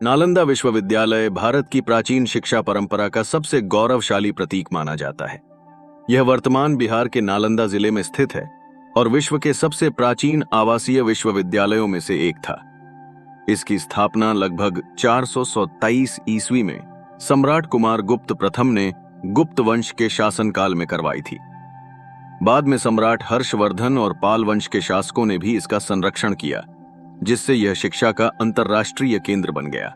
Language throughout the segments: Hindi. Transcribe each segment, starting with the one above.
नालंदा विश्वविद्यालय भारत की प्राचीन शिक्षा परंपरा का सबसे गौरवशाली प्रतीक माना जाता है। यह वर्तमान बिहार के नालंदा जिले में स्थित है और विश्व के सबसे प्राचीन आवासीय विश्वविद्यालयों में से एक था। इसकी स्थापना लगभग 427 ईस्वी में सम्राट कुमार गुप्त प्रथम ने गुप्त वंश के शासनकाल में करवाई थी। बाद में सम्राट हर्षवर्धन और पाल वंश के शासकों ने भी इसका संरक्षण किया, जिससे यह शिक्षा का अंतर्राष्ट्रीय केंद्र बन गया।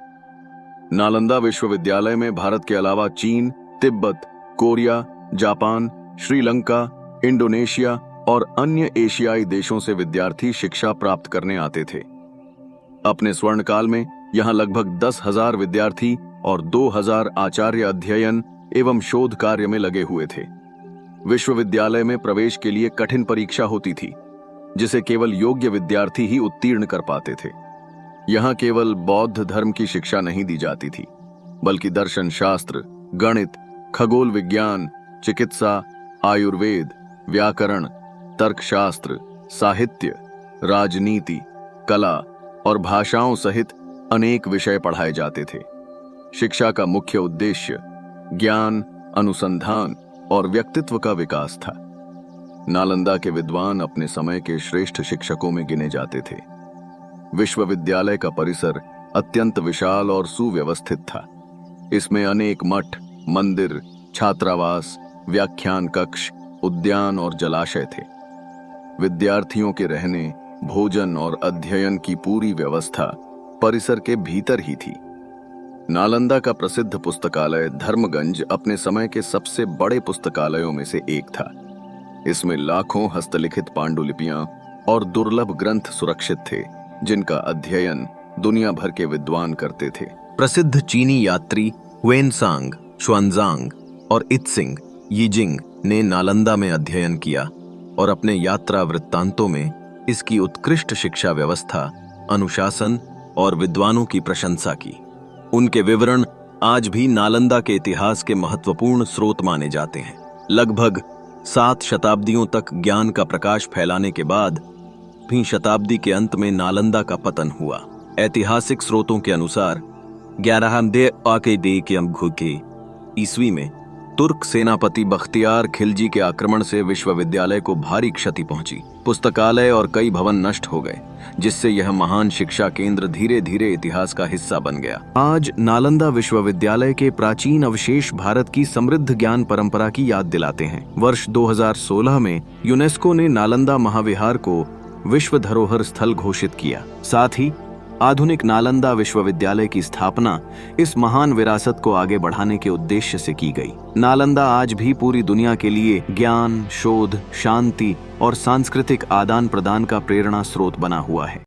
नालंदा विश्वविद्यालय में भारत के अलावा चीन, Tibet, Korea, Japan, Sri Lanka, Indonesia और अन्य एशियाई देशों से विद्यार्थी शिक्षा प्राप्त करने आते थे। अपने स्वर्णकाल में यहां लगभग 10,000 विद्यार्थी और 2,000 आचार्य अध्ययन एवं शोध कार्य में लगे हुए थे। विश्वविद्यालय में प्रवेश के लिए कठिन परीक्षा होती थी, जिसे केवल योग्य विद्यार्थी ही उत्तीर्ण कर पाते थे। यहां केवल बौद्ध धर्म की शिक्षा नहीं दी जाती थी, बल्कि दर्शन शास्त्र, गणित, खगोल विज्ञान, चिकित्सा, आयुर्वेद, व्याकरण, तर्कशास्त्र, साहित्य, राजनीति, कला और भाषाओं सहित अनेक विषय पढ़ाए जाते थे। शिक्षा का मुख्य उद्देश्य ज्ञान, अनुसंधान और व्यक्तित्व का विकास था। नालंदा के विद्वान अपने समय के श्रेष्ठ शिक्षकों में गिने जाते थे। विश्वविद्यालय का परिसर अत्यंत विशाल और सुव्यवस्थित था। इसमें अनेक मठ, मंदिर, छात्रावास, व्याख्यान कक्ष, उद्यान और जलाशय थे। विद्यार्थियों के रहने, भोजन और अध्ययन की पूरी व्यवस्था परिसर के भीतर ही थी। नालंदा का प्रसिद्ध पुस्तकालय धर्मगंज अपने समय के सबसे बड़े पुस्तकालयों में से एक था। इसमें लाखों हस्तलिखित पांडुलिपियां और दुर्लभ ग्रंथ सुरक्षित थे, जिनका अध्ययन दुनिया भर के विद्वान करते थे। प्रसिद्ध चीनी यात्री हुएनसांग, शुआनजांग और इत्सिंग यीजिंग ने नालंदा में अध्ययन किया और अपने यात्रा वृत्तांतों में इसकी उत्कृष्ट शिक्षा व्यवस्था, अनुशासन और विद्वानों की प्रशंसा की। उनके विवरण आज भी नालंदा के इतिहास के महत्वपूर्ण स्रोत माने जाते हैं। लगभग 7 शताब्दियों तक ज्ञान का प्रकाश फैलाने के बाद 5वीं शताब्दी के अंत में नालंदा का पतन हुआ। ऐतिहासिक स्रोतों के अनुसार 1100 ईस्वी में तुर्क सेनापति बख्तियार खिलजी के आक्रमण से विश्वविद्यालय को भारी क्षति पहुंची। पुस्तकालय और कई भवन नष्ट हो गए, जिससे यह महान शिक्षा केंद्र धीरे धीरे इतिहास का हिस्सा बन गया। आज नालंदा विश्वविद्यालय के प्राचीन अवशेष भारत की समृद्ध ज्ञान परंपरा की याद दिलाते हैं। वर्ष 2016 में यूनेस्को ने नालंदा महाविहार को विश्व धरोहर स्थल घोषित किया। साथ ही आधुनिक नालंदा विश्वविद्यालय की स्थापना इस महान विरासत को आगे बढ़ाने के उद्देश्य से की गई। नालंदा आज भी पूरी दुनिया के लिए ज्ञान, शोध, शांति और सांस्कृतिक आदान प्रदान का प्रेरणा स्रोत बना हुआ है।